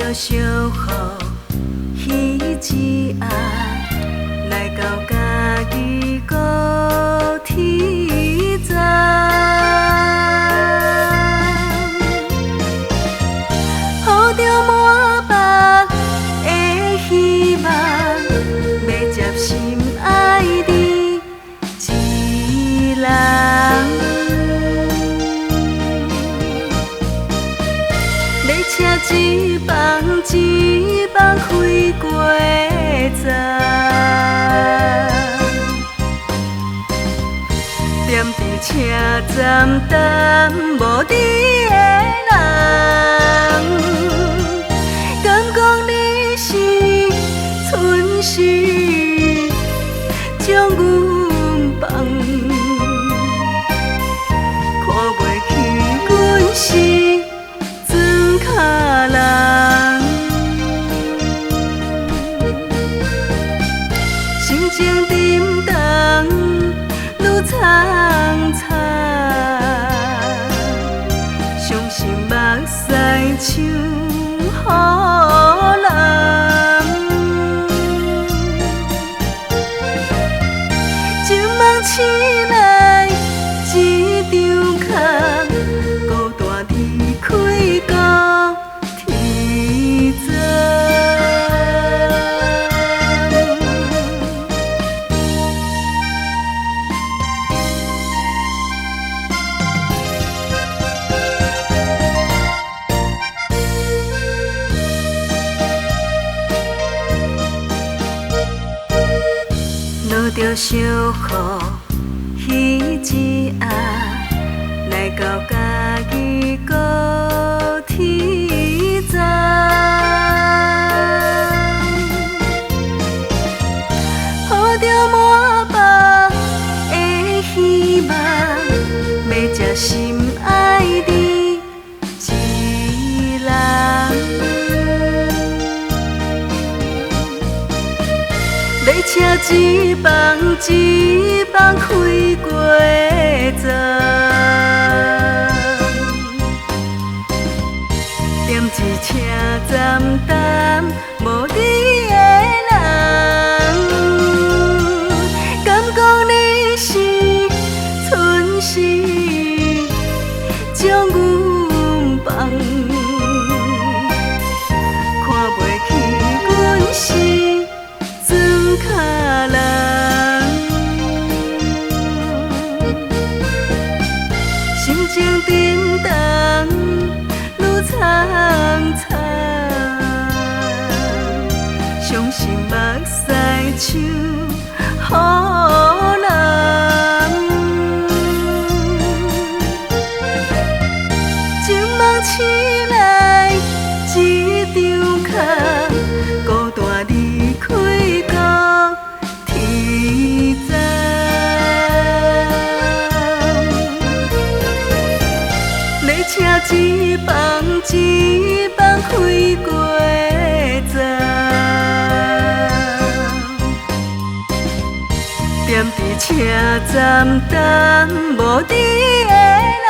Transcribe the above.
着小雨彼一暗，来到家己孤天前。抱着满腹的希望，要接心爱的一人。列车一棒一棒开过站，踮伫车站等无你的人，敢讲你是春时将阮放，看袂起阮是装脚人，心情沉重愈苍苍，伤心目屎像雨人，情梦醒来一场空，孤单离开高天前。落着小雨彼一暗，来到家己孤天前。抱着满腹的希望，要接心爱的一人。列车一棒一棒开过站，踮伫车站等无你的人，敢讲你是春时将阮放，看袂起阮是装脚人，心情沉重愈苍苍，伤心目屎像雨人，情梦醒来一场空，孤单离开高天前。列车一棒一棒开过站，踮伫车站等无你的人。